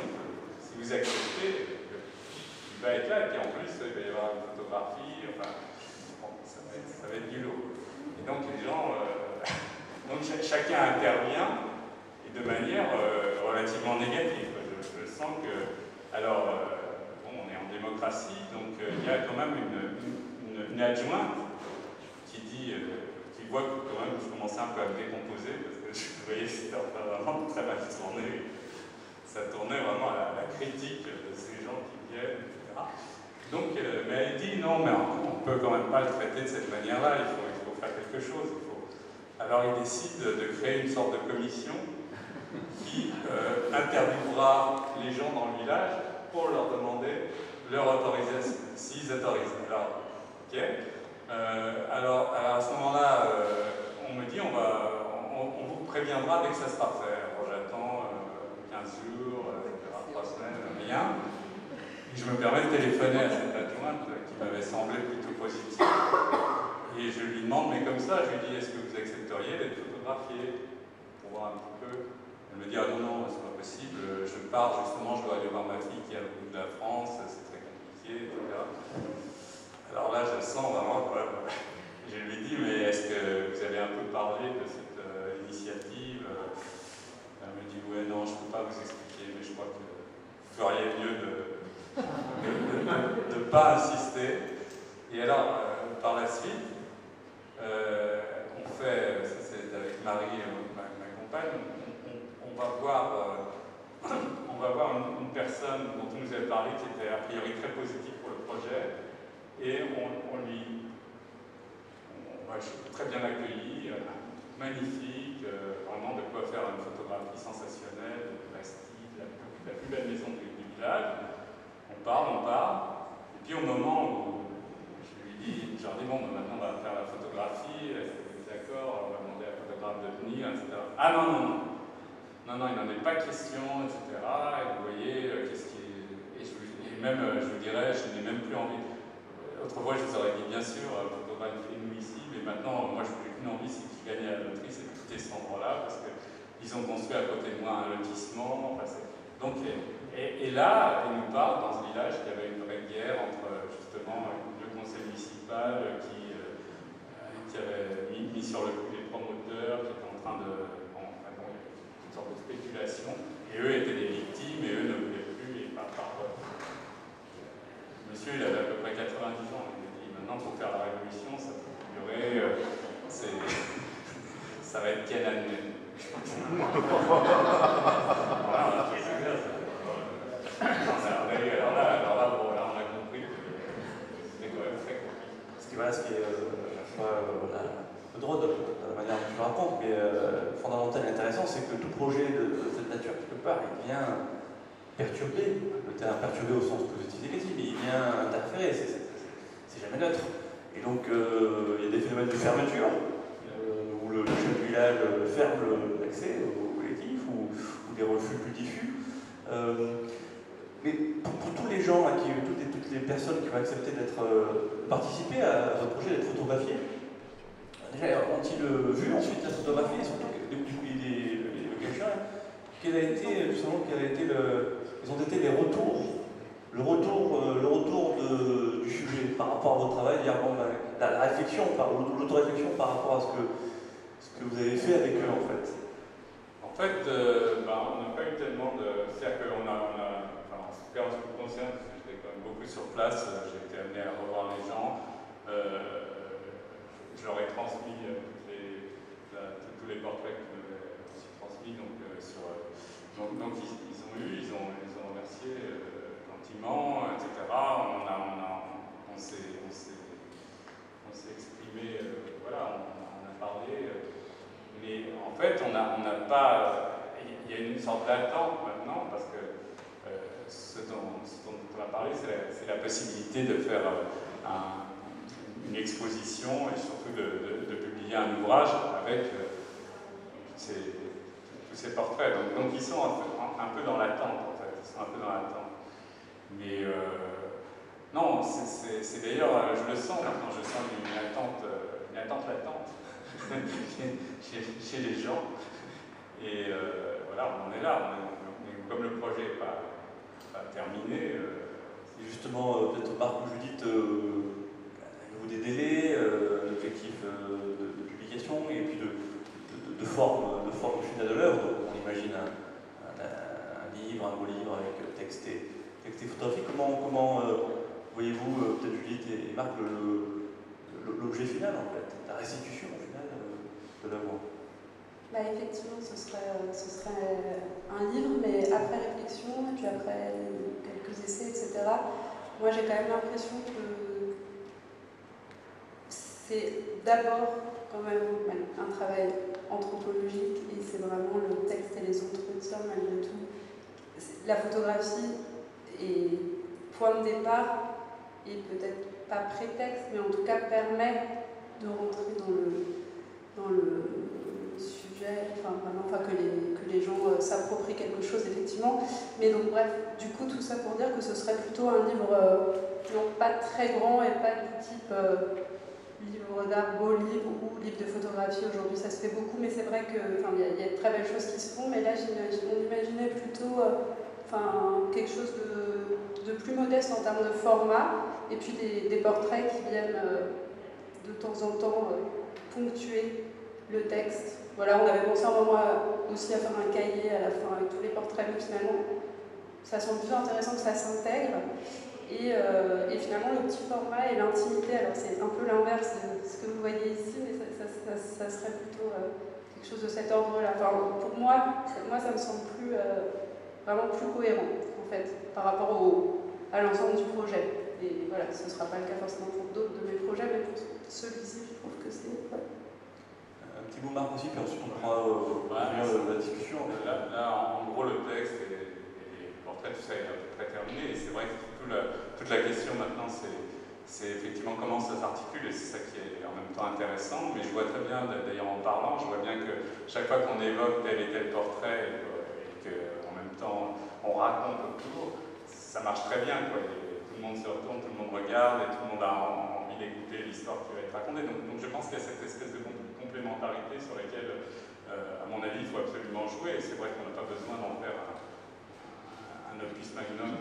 si vous acceptez, il va être là, et puis en plus il va y avoir une photographie, enfin. Ça va être du lourd. Et donc les gens, donc chacun intervient et de manière relativement négative. Je sens que, alors, bon, on est en démocratie, donc il y a quand même une adjointe qui voit que quand même je commençais un peu à me décomposer parce que je voyais que c'était vraiment très mal tourné. Ça tournait vraiment à la critique de ces gens qui viennent, etc. Donc, mais elle dit non, mais on ne peut quand même pas le traiter de cette manière-là, il faut faire quelque chose. Alors il décide de créer une sorte de commission qui interviewera les gens dans le village pour leur demander leur autorisation, s'ils autorisent. Alors, ok. Alors à ce moment-là, on me dit on vous préviendra dès que ça sera fait. Alors j'attends 15 jours, 3 semaines, rien. Je me permets de téléphoner à cette adjointe qui m'avait semblé plutôt positive. Et je lui demande, mais comme ça, je lui dis, est-ce que vous accepteriez d'être photographié pour voir un petit peu? Elle me dit, ah non, c'est pas possible, je pars justement, je dois aller voir ma fille qui est à l'autre bout de la France, c'est très compliqué, etc. Alors là, je sens vraiment, quoi. Je lui dis, mais est-ce que vous avez un peu parlé de cette initiative? Elle me dit, ouais, non, je ne peux pas vous expliquer, mais je crois que vous feriez mieux de ne pas insister. Et alors, par la suite, on fait, ça c'est avec Marie, ma compagne, on va voir une personne dont on nous avait parlé qui était a priori très positive pour le projet, et on va très bien accueilli, magnifique, vraiment de quoi faire une photographie sensationnelle, la plus belle maison du village. On parle, et puis au moment où je leur dis, bon, maintenant on va faire la photographie, est-ce que vous êtes d'accord, on va demander à la photographe de venir, etc. Ah non, il n'en est pas question, etc. Et vous voyez, qu'est-ce qui est... Et même, je vous dirais, je n'ai même plus envie. Autrefois, je vous aurais dit, bien sûr, photographiez-nous ici, mais maintenant, moi, je n'ai qu'une envie, c'est qu'ils gagnent à la loterie, c'est de quitter cet endroit-là, parce qu'ils ont construit à côté de moi un lotissement. Enfin, donc, et là, ils nous parlent dans ce village qu'il y avait une vraie guerre entre, justement, le conseil municipal qui avait mis sur le coup les promoteurs, qui étaient en train de... Bon, toutes sortes de spéculations, et eux étaient des victimes, et eux ne voulaient plus, et monsieur, il avait à peu près 90 ans, il a dit, maintenant, pour faire la révolution, ça peut durer, ça va être Tiananmen. Voilà, alors là, on a compris que c'était quand même très compliqué. Ce qui est le drôle de la manière dont tu le racontes, mais fondamental et intéressant, c'est que tout projet de cette nature, quelque part, il vient perturber, le terme perturber au sens positif et négatif, mais il vient interférer, c'est jamais neutre. Et donc, il y a des phénomènes de fermeture, où le chef du village ferme l'accès au collectif, ou des refus plus diffus. Mais pour tous les gens, toutes les personnes qui ont accepté d'être participer à votre projet, d'être photographiés, déjà ont-ils vu ensuite la photographie, et surtout, du coup, quels ont été les retours, le retour du sujet par rapport à votre travail, la réflexion, l'autoréflexion par rapport à ce que vous avez fait avec eux en fait. En fait, on n'a pas eu tellement de... C'est-à-dire qu'on en ce qui me concerne, parce que j'étais quand même beaucoup sur place, j'ai été amené à revoir les gens, je leur ai transmis tous les portraits qu'ils m'avaient aussi transmis, donc ils ont remercié gentiment, etc. On s'est exprimé, voilà, on a parlé, mais en fait, on n'a pas... Il y a une sorte d'attente maintenant, parce que ce dont on a parlé, c'est la possibilité de faire une exposition et surtout de publier un ouvrage avec tous ces portraits. Donc ils sont un peu dans l'attente, en fait. Ils sont un peu dans l'attente. Mais non, c'est d'ailleurs, je le sens maintenant, je sens une attente latente chez les gens. Et voilà, on en est là. Comme le projet n'est pas terminé. C'est justement, peut-être Marc ou Judith, au niveau des délais, l'objectif de publication et puis de forme finale de l'œuvre. On imagine un livre, un beau livre avec texte et photographie. Comment voyez-vous, peut-être Judith et Marc, l'objet final en fait, la restitution finale de l'œuvre? Effectivement, ce serait un livre, mais après réflexion, et puis après quelques essais, etc. Moi, j'ai quand même l'impression que c'est d'abord quand même un travail anthropologique, et c'est vraiment le texte et les entretiens malgré tout. La photographie est point de départ, et peut-être pas prétexte, mais en tout cas permet de rentrer dans le sujet, que les gens s'approprient quelque chose, effectivement. Mais donc, bref, du coup, tout ça pour dire que ce serait plutôt un livre non pas très grand et pas du type livre d'art, beau livre ou livre de photographie. Aujourd'hui, ça se fait beaucoup, mais c'est vrai qu'il y a de très belles choses qui se font. Mais là, on imaginait plutôt quelque chose de plus modeste en termes de format, et puis des portraits qui viennent de temps en temps ponctuer le texte. Voilà, on avait pensé un moment aussi à faire un cahier à la fin avec tous les portraits, mais finalement, ça semble plus intéressant que ça s'intègre. Et finalement, le petit format et l'intimité, alors c'est un peu l'inverse de ce que vous voyez ici, mais ça serait plutôt quelque chose de cet ordre-là. Pour moi, ça me semble vraiment plus cohérent, en fait, par rapport à l'ensemble du projet. Et voilà, ce ne sera pas le cas forcément pour d'autres de mes projets, mais pour celui-ci, je trouve que c'est... Ouais. Un petit mot Marc aussi, puis ensuite on pourra la discussion. Là, en gros, le texte est après tout ça est à peu près terminé. Et c'est vrai que toute la question maintenant, c'est effectivement comment ça s'articule, et c'est ça qui est en même temps intéressant. Mais je vois très bien, d'ailleurs en parlant, je vois bien que chaque fois qu'on évoque tel et tel portrait, et qu'en même temps on raconte autour, ça marche très bien, quoi. Tout le monde se retourne, tout le monde regarde, et tout le monde a envie d'écouter l'histoire qui va être racontée. Donc je pense qu'il y a cette espèce de complémentarité sur laquelle, à mon avis, il faut absolument jouer. Et c'est vrai qu'on n'a pas besoin d'en faire un opus magnum.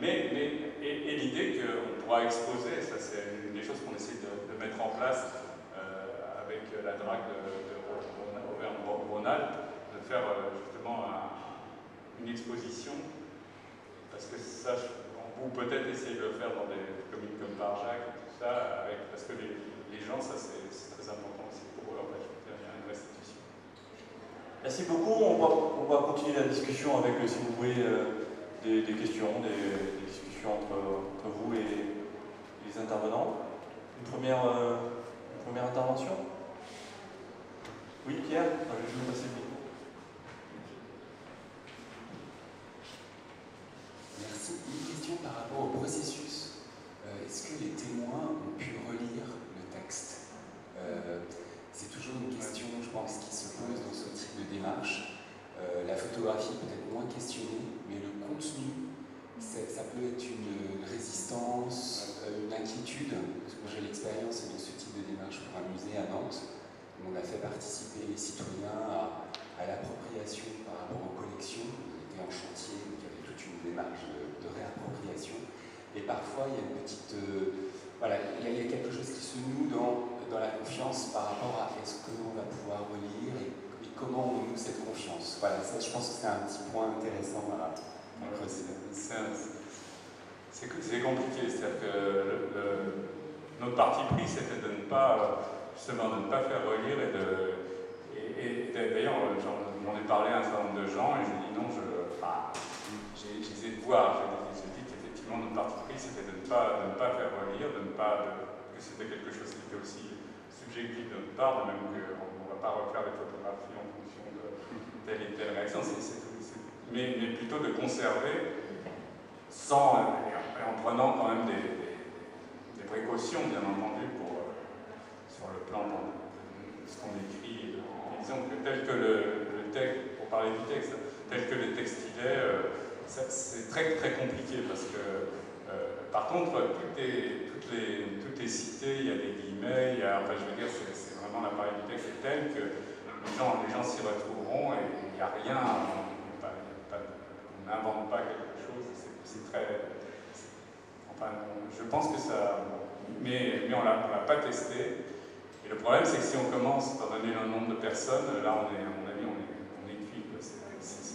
Et l'idée qu'on pourra exposer, ça c'est une des choses qu'on essaie de mettre en place avec la DRAC d'Auvergne-Rhône-Alpes, de faire justement une exposition, parce que ça, ou peut-être essayer de le faire dans des communes comme Barjac et tout ça, parce que les gens, ça c'est très important aussi pour eux. En fait, je veux dire, il y a une restitution. Merci beaucoup. On va continuer la discussion avec, si vous voulez, des questions, des discussions entre vous et les intervenants. Une première intervention? Oui, Pierre? Je vais vous passer le micro. Merci. Une question par rapport au processus. Est-ce que les témoins ont pu relire le texte? C'est toujours une question, je pense, qui se pose dans ce type de démarche. La photographie peut être moins questionnée, mais le contenu, ça peut être une résistance, une inquiétude. Parce que moi j'ai l'expérience de ce type de démarche pour un musée à Nantes, où on a fait participer les citoyens à l'appropriation par rapport aux collections. On était en chantier, donc il y avait toute une démarche de réappropriation. Et parfois il y a une petite... voilà, il y a quelque chose qui se noue dans la confiance par rapport à est-ce qu'on va pouvoir relire et comment on noue cette confiance. Voilà, ça, je pense que c'est un petit point intéressant à creuser. C'est compliqué, c'est-à-dire que notre parti pris, c'était de ne pas, justement, de ne pas faire relire et d'ailleurs, j'en ai parlé à un certain nombre de gens et j'ai dit non, j'ai essayé de voir, j'ai dit qu'effectivement notre parti pris, c'était de ne pas faire relire, que c'était quelque chose qui était aussi subjectif de notre part, de même qu'on ne va pas refaire des photographies en fonction de telle et telle réaction, mais plutôt de conserver en prenant quand même des précautions, bien entendu, sur le plan de ce qu'on écrit. Disons que tel que le texte, pour parler du texte, tel que le texte il est, c'est très très compliqué parce que par contre, tout est cité, il y a des guillemets, enfin je veux dire, c'est vraiment l'appareil du texte est tel que les gens s'y retrouveront et il n'y a rien, on n'invente pas quelque chose, c'est très... Enfin, je pense que ça... Mais on l'a pas testé. Et le problème, c'est que si on commence par donner un nombre de personnes, là, à mon avis, on est cuit.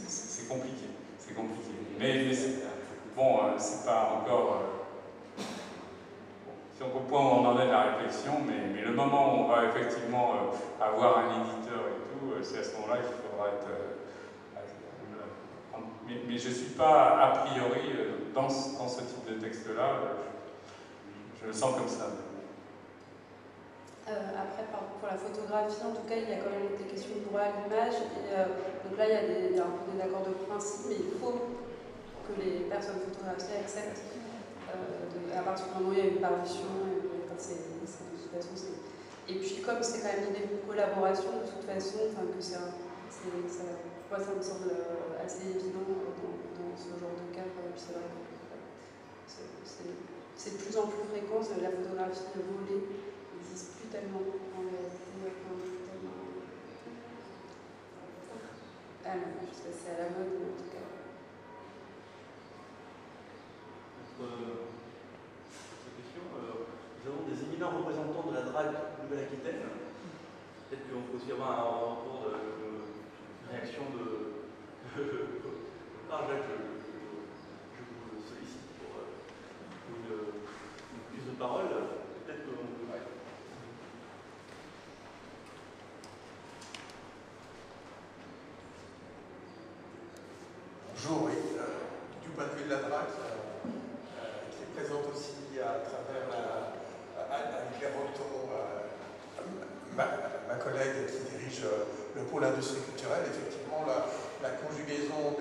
C'est compliqué. C'est compliqué. Mais bon, c'est pas encore... Si on point où on en est de la réflexion, mais le moment où on va effectivement avoir un éditeur et tout, c'est à ce moment-là qu'il faudra être... mais je ne suis pas a priori dans ce type de texte-là, je le sens comme ça. Après, pour la photographie, en tout cas, il y a quand même des questions de droit à l'image. Donc là, il y a un peu des accords de principe, mais il faut que les personnes photographiées acceptent à partir du moment où il y a une parution. Et puis, comme c'est quand même l'idée de collaboration, de toute façon, moi, ça me semble assez évident dans ce genre de cas. C'est vrai que c'est de plus en plus fréquent, la photographie volée n'existe plus tellement en réalité. Je sais pas si c'est à la mode, mais en tout cas. Nous avons des éminents représentants de la DRAC Nouvelle-Aquitaine. Peut-être qu'on peut aussi avoir un retour de réaction de Jacques, je vous sollicite pour une prise de parole. Peut-être qu'on peut... Ouais. Bonjour, oui. Du point de vue de la DRAC, qui est présente aussi à travers Anne Clérenton, ma collègue qui dirige le pôle industrie culturelle, effectivement, la conjugaison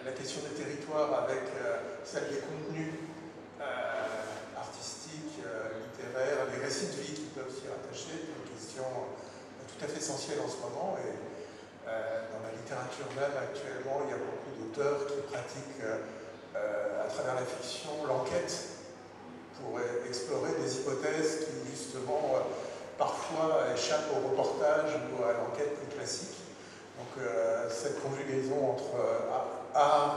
la question des territoires avec celle des contenus artistiques, littéraires, les récits de vie qui peuvent s'y rattacher, c'est une question tout à fait essentielle en ce moment. Et dans la littérature même, actuellement, il y a beaucoup d'auteurs qui pratiquent à travers la fiction l'enquête pour explorer des hypothèses qui, justement, parfois échappent au reportage ou à l'enquête plus classique. Donc cette conjugaison entre art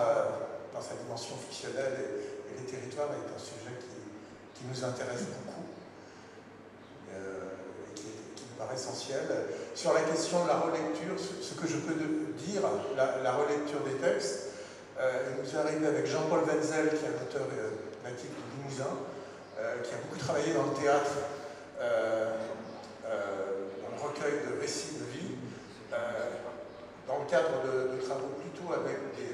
dans sa dimension fictionnelle et les territoires est un sujet qui nous intéresse beaucoup et qui me paraît essentiel. Sur la question de la relecture, ce que je peux dire, la relecture des textes, il nous est arrivé avec Jean-Paul Wenzel, qui est un auteur natif du Limousin, qui a beaucoup travaillé dans le théâtre, dans le recueil de récits de vie, dans le cadre de travaux plutôt avec des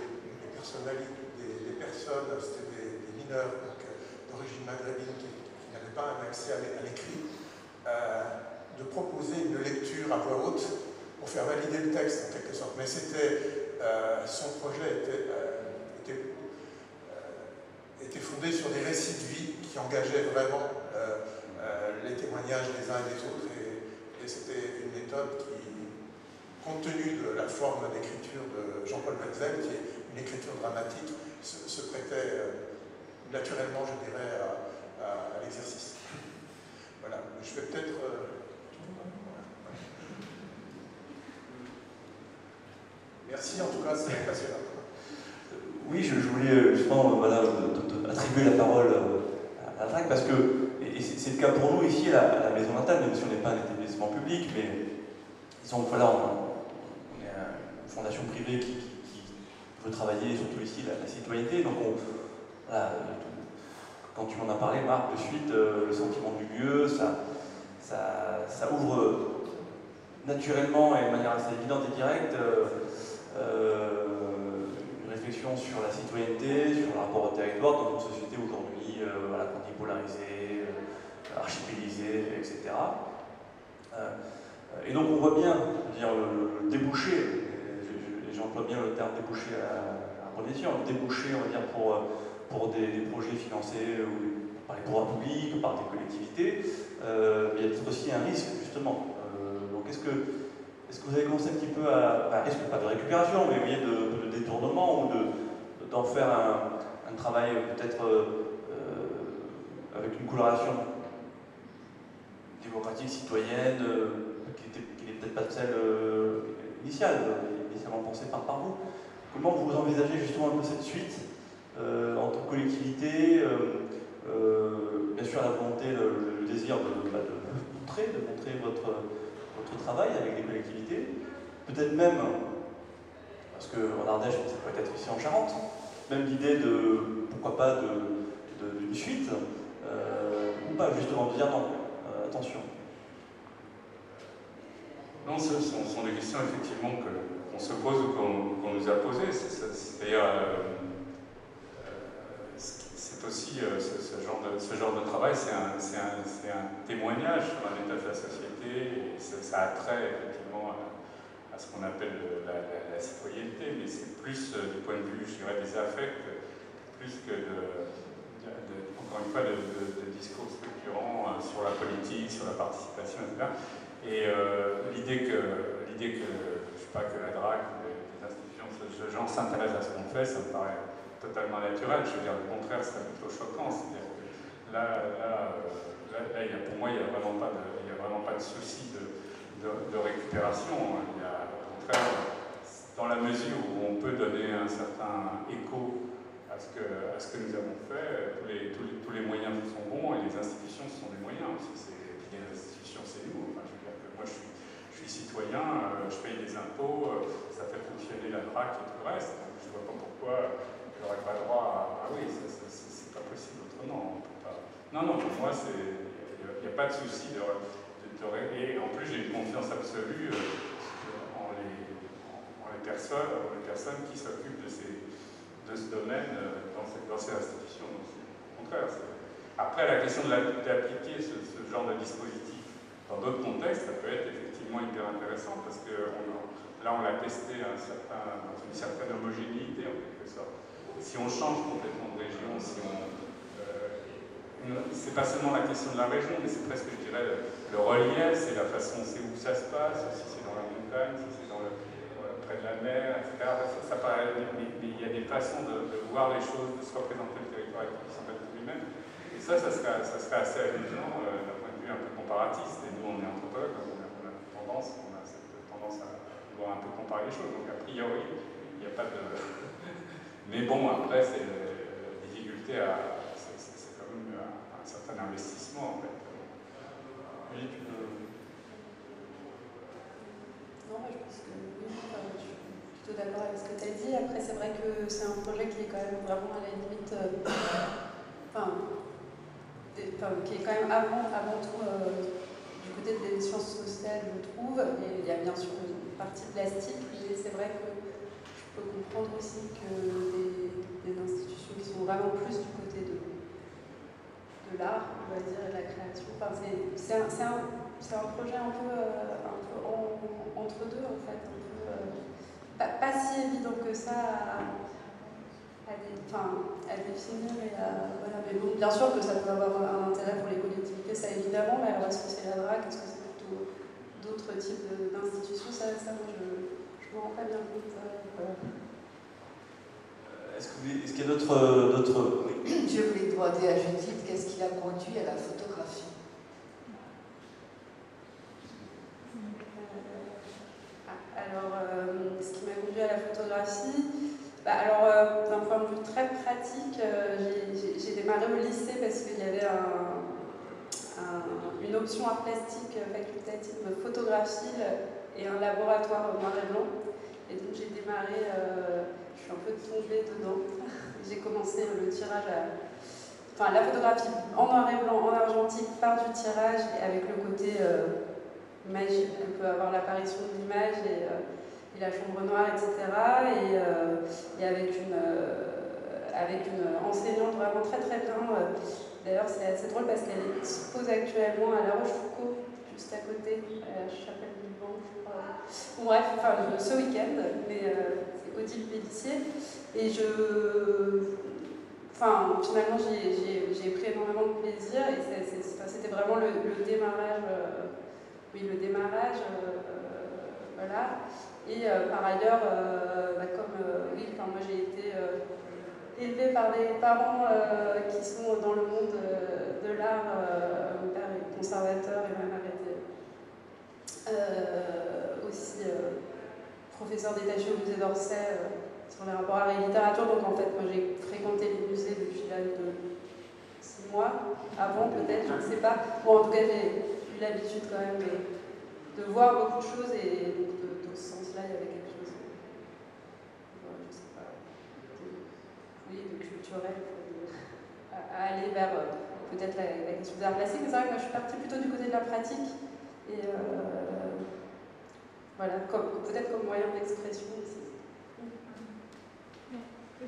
personnalités, des personnes, c'était des mineurs d'origine maghrébine qui n'avaient pas un accès à l'écrit, de proposer une lecture à voix haute pour faire valider le texte en quelque sorte. Mais son projet était fondé sur des récits de vie qui engageaient vraiment les témoignages des uns et des autres, et c'était une méthode qui, compte tenu de la forme d'écriture de Jean-Paul Wenzel, qui est une écriture dramatique, se prêtait naturellement, je dirais, à l'exercice. Voilà, je vais peut-être... Merci, en tout cas, c'est passionnant. Oui, je voulais justement attribuer la parole à la DRAC, parce que, et c'est le cas pour nous ici à la Maison Natale, même si on n'est pas un établissement public, mais disons que voilà, on est une fondation privée qui veut travailler, surtout ici, la citoyenneté. Donc voilà, quand tu m'en as parlé, Marc, de suite, le sentiment du lieu, ça ouvre naturellement et de manière assez évidente et directe une réflexion sur la citoyenneté, sur le rapport au territoire dans une société aujourd'hui qu'on dit polarisée, archipélisée, etc. Et donc on voit bien le débouché, et j'emploie bien le terme débouché à bon escient, le débouché, on va dire, pour des projets financés par les pouvoirs publics ou par des collectivités, mais il y a aussi un risque, justement. Donc est-ce que vous avez commencé un petit peu à risque, pas de récupération, mais vous voyez, de détournement, ou d'en faire un travail peut-être avec une coloration démocratique, citoyenne, qui n'est peut-être pas celle initiale, initialement pensée par vous. Comment vous envisagez justement un peu cette suite entre collectivité, bien sûr la volonté, le désir de montrer votre travail avec les collectivités, peut-être même, parce qu'en Ardèche, ça peut être ici en Charente, même l'idée de, pourquoi pas, d'une suite, ou pas, justement, de dire non, attention. Non, ce sont des questions effectivement qu'on se pose ou qu'on nous a posées. C'est-à-dire, c'est aussi ce genre de travail, c'est un témoignage sur un état de la société, et ça a trait effectivement à ce qu'on appelle la citoyenneté, mais c'est plus du point de vue, je dirais, des affects, plus que encore une fois, de discours structurants sur la politique, sur la participation, etc. Et l'idée que, je sais pas, que la DRAC ou les institutions de ce genre s'intéressent à ce qu'on fait, ça me paraît totalement naturel. Je veux dire, le contraire serait plutôt choquant. C'est-à-dire que là, pour moi, il n'y a vraiment pas de souci de récupération. Il y a, au contraire, dans la mesure où on peut donner un certain écho à ce que nous avons fait, tous les moyens sont bons, et les institutions sont des moyens. Les institutions, c'est nous. Enfin, je veux dire que moi, je suis citoyen, je paye des impôts, ça fait fonctionner la DRAC et tout le reste. Donc, je ne vois pas pourquoi je n'aurais pas le droit à... Ah oui, c'est pas possible autrement. On peut pas... Non, pour moi, il n'y a pas de souci et en plus, j'ai une confiance absolue en les personnes qui s'occupent de ce domaine dans ces institutions. Donc, au contraire, après, la question d'appliquer ce genre de dispositif Dans d'autres contextes, ça peut être effectivement hyper intéressant parce que là, on l'a testé dans une certaine homogénéité en quelque sorte. Si on change complètement de région, c'est pas seulement la question de la région, mais c'est presque, je dirais, le relief, c'est la façon, c'est où ça se passe, si c'est dans la montagne, si c'est près de la mer, etc. Ça paraît, mais il y a des façons de voir les choses, de se représenter le territoire qui sont pas tous les mêmes. Et ça serait assez amusant d'un point de vue un peu comparatiste. Et nous, on est anthropologues, donc on a cette tendance à vouloir un peu comparer les choses. Donc a priori, il n'y a pas de... Mais bon, après, c'est la difficulté à... C'est quand même un certain investissement, en fait. Oui, tu peux... Non, je pense que oui, je suis plutôt d'accord avec ce que tu as dit. Après, c'est vrai que c'est un projet qui est quand même vraiment à la limite... qui est quand même avant tout du côté des sciences sociales, je trouve. Et il y a bien sûr une partie plastique, mais c'est vrai que je peux comprendre aussi que des institutions qui sont vraiment plus du côté de l'art, on va dire, et de la création. Enfin, c'est un projet un peu entre deux, en fait. Pas si évident que ça à définir. Voilà. Mais bon, bien sûr que ça peut avoir un intérêt pour les collectivités, ça évidemment, mais alors est-ce que c'est la DRAC, est-ce que c'est plutôt d'autres types d'institutions, ça moi, je ne me rends pas bien compte. Voilà. Est-ce qu'il y a d'autres... Oui. Je voulais demander à Judith qu'est-ce qui l'a conduit à la photographie. Ce qui m'a conduit à la photographie, d'un point de vue très pratique, j'ai démarré au lycée parce qu'il y avait une option art plastique facultative photographie et un laboratoire noir et blanc. Et donc j'ai démarré, je suis un peu tombée dedans. J'ai commencé le tirage la photographie en noir et blanc, en argentique, par du tirage et avec le côté magique que peut avoir l'apparition de l'image et la chambre noire, etc. Et avec une enseignante vraiment très très bien. D'ailleurs, c'est assez drôle parce qu'elle expose actuellement à La Rochefoucauld, juste à côté, à la Chapelle du Vent, je crois. Bon, bref, ce week-end, mais c'est Odile Pellissier. Et finalement, j'ai pris énormément de plaisir et c'était vraiment le démarrage. Voilà. Et par ailleurs, moi j'ai été élevée par des parents qui sont dans le monde de l'art. Mon père est conservateur et ma mère était aussi professeur détaché au musée d'Orsay sur les rapports art et littérature. Donc en fait, moi j'ai fréquenté les musées depuis l'âge de 6 mois, avant peut-être, je ne sais pas. Bon, en tout cas, j'ai eu l'habitude quand même de voir beaucoup de choses et donc dans ce sens-là, il y avait quelque chose, je sais pas, de culturel à aller vers peut-être la question des arts plastiques. Mais c'est vrai que moi, je suis partie plutôt du côté de la pratique et voilà, peut-être comme moyen d'expression aussi. Oui.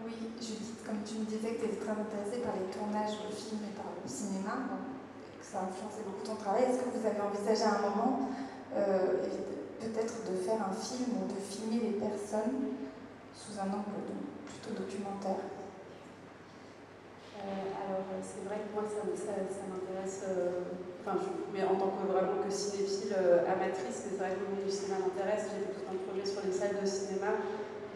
Oui, Judith, comme tu me disais que tu étais très intéressée par les tournages de films et par le cinéma, et que ça a influencé beaucoup ton travail, est-ce que vous avez envisagé à un moment peut-être de faire un film ou de filmer les personnes sous un angle plutôt documentaire? Alors, c'est vrai que moi, ça m'intéresse, mais en tant que vraiment que cinéphile amatrice, mais c'est vrai que le monde du cinéma m'intéresse. J'ai fait tout un projet sur les salles de cinéma,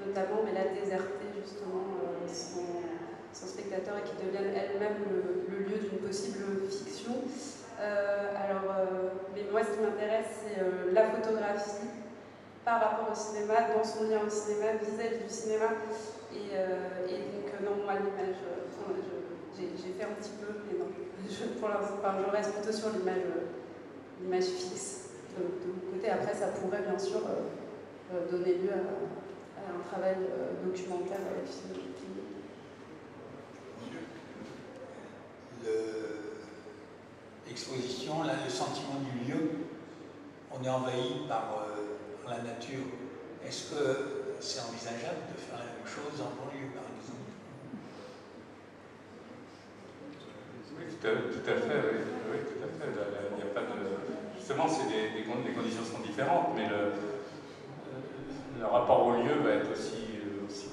notamment, mais là, désertées, justement, sans spectateurs et qui deviennent elles-mêmes le lieu d'une possible fiction. Mais moi, ce qui m'intéresse, c'est la photographie par rapport au cinéma, dans son lien au cinéma, vis-à-vis du cinéma. Et donc, non, moi, l'image, j'ai fait un petit peu, mais non, pour l'instant, je reste plutôt sur l'image fixe de mon côté. Après, ça pourrait bien sûr donner lieu à un travail documentaire filmé. L'exposition, là, le sentiment du lieu, on est envahi par la nature. Est-ce que c'est envisageable de faire la même chose en banlieue, par exemple? Tout à fait, oui. Oui, tout à fait. Il n'y a pas de... Justement, les conditions sont différentes, mais le rapport au lieu va être aussi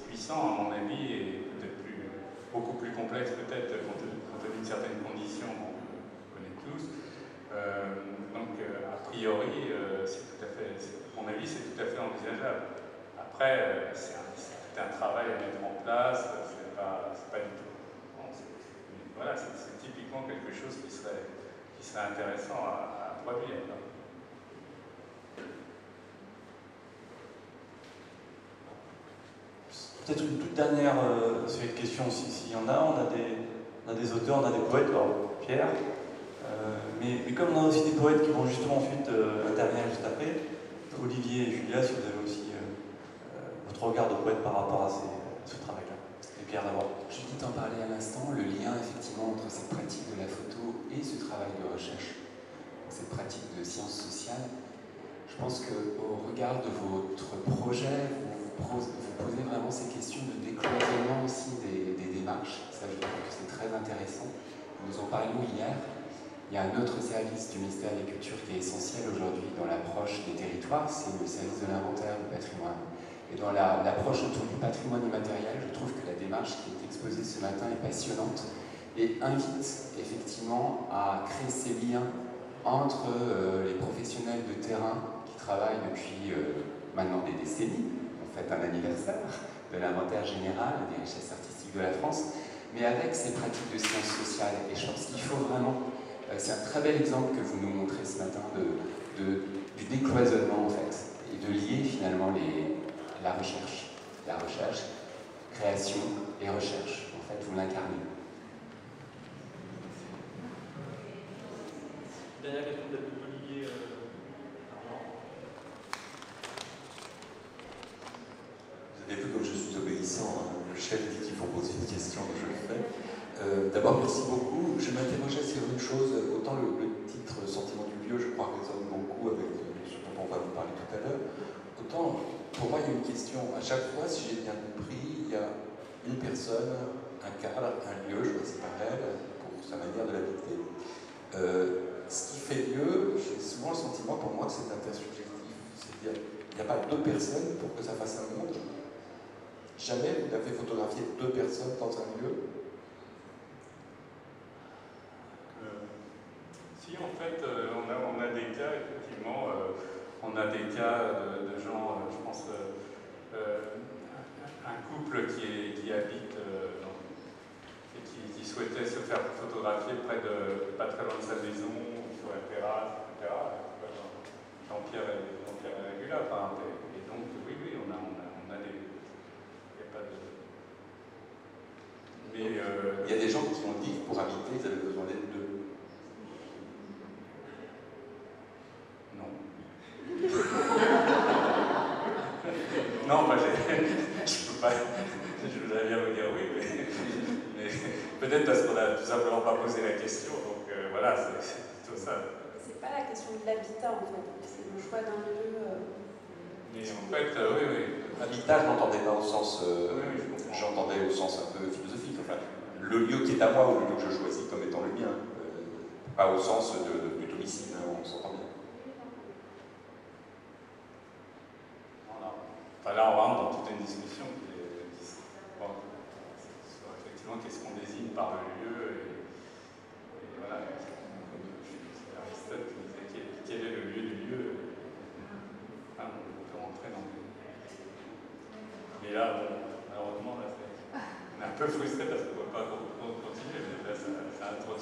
puissant, à mon avis, et peut-être beaucoup plus complexe, peut-être, compte tenu de certaines conditions qu'on connaît tous. Donc, a priori, c'est tout à fait, à mon avis, c'est tout à fait envisageable. Après, c'est un travail à mettre en place, c'est pas du tout. Bon, voilà, c'est typiquement quelque chose qui serait intéressant à produire. Peut-être une toute dernière série de questions, s'il y en a. On a des auteurs, on a des poètes, alors Pierre. Mais comme on a aussi des poètes qui vont justement ensuite intervenir juste après, Olivier et Julia, si vous avez aussi votre regard de poète par rapport à ce travail-là. Et Pierre d'abord. Judith en parlait à l'instant, le lien effectivement entre cette pratique de la photo et ce travail de recherche, cette pratique de sciences sociales. Je pense qu'au regard de votre projet, vous posez vraiment ces questions de décloisonnement aussi des démarches. Ça, je trouve que c'est très intéressant. Nous en parlions hier. Il y a un autre service du ministère de la Culture qui est essentiel aujourd'hui dans l'approche des territoires, c'est le service de l'inventaire du patrimoine. Et dans l'approche autour du patrimoine immatériel, je trouve que la démarche qui est exposée ce matin est passionnante et invite effectivement à créer ces liens entre les professionnels de terrain qui travaillent depuis maintenant des décennies, on fête un anniversaire de l'inventaire général des richesses artistiques de la France, mais avec ces pratiques de sciences sociales. Et je pense qu'il faut vraiment, c'est un très bel exemple que vous nous montrez ce matin du décloisonnement en fait, et de lier finalement la recherche, création et recherche. En fait, vous l'incarnez. Dernière question d'Olivier. Vous avez vu comme je suis obéissant, hein. Le chef dit qu'il faut poser une question, je le fais. D'abord, merci beaucoup. Je m'interrogeais sur une chose, autant le titre Sentiment du lieu, je crois, résonne beaucoup avec ce dont on va vous parler tout à l'heure, autant pour moi, il y a une question. À chaque fois, si j'ai bien compris, il y a une personne, un cadre, un lieu choisi par elle pour sa manière de l'habiter. Ce qui fait lieu, j'ai souvent le sentiment pour moi que c'est intersubjectif. C'est-à-dire qu'il n'y a pas deux personnes pour que ça fasse un monde. Jamais vous n'avez photographié deux personnes dans un lieu. Si, en fait, on a des cas, effectivement, on a des cas de gens, je pense, un couple qui habite et qui souhaitait se faire photographier pas très loin de sa maison, sur la terrasse, etc. Jean-Pierre et Régula, par exemple. Et donc, oui, on a des... Il n'y a pas de... Mais... Il y a des gens qui ont dit que pour habiter, ils avaient besoin d'être deux. Non. Non, enfin, je peux pas... Je voudrais bien vous dire oui, mais peut-être parce qu'on n'a tout simplement pas posé la question, donc voilà, c'est plutôt ça. C'est pas la question de l'habitat, en fait, c'est le choix d'un lieu... Mais en fait, oui. Habitat, je n'entendais pas au sens... j'entendais au sens un peu philosophique. Enfin, le lieu qui est à moi ou le lieu que je choisis comme étant le mien. Pas au sens du domicile, hein, on s'entend bien. Voilà. Enfin, là, on rentre dans toute une discussion bon, sur effectivement qu'est-ce qu'on désigne par le lieu et voilà. Aristote nous disait quel est le lieu du lieu. Enfin, on peut rentrer dans le... Mais là, bon, malheureusement, là, on est un peu frustré parce qu'on ne peut pas continuer, mais là, ça introduit.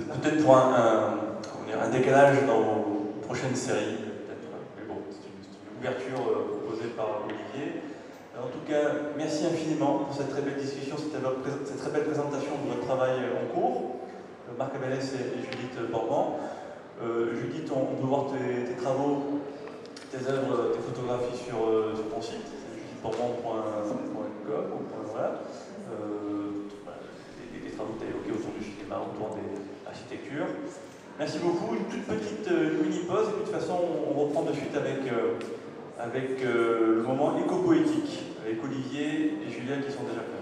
Peut-être pour un décalage dans vos prochaines séries, peut-être. Mais bon, c'est une ouverture proposée par Olivier. En tout cas, merci infiniment pour cette très belle discussion, cette très belle présentation de votre travail en cours. Marc Abellès et Judith Borban. Judith, on peut voir tes travaux, tes œuvres, tes photographies sur ton site, judithborban.com. Voilà. Les travaux que tu as évoqués autour du cinéma, autour de l'architecture. Merci beaucoup. Une toute petite mini-pause, et puis de toute façon, on reprend de suite avec le moment éco-poétique, avec Olivier et Julien qui sont déjà prêts.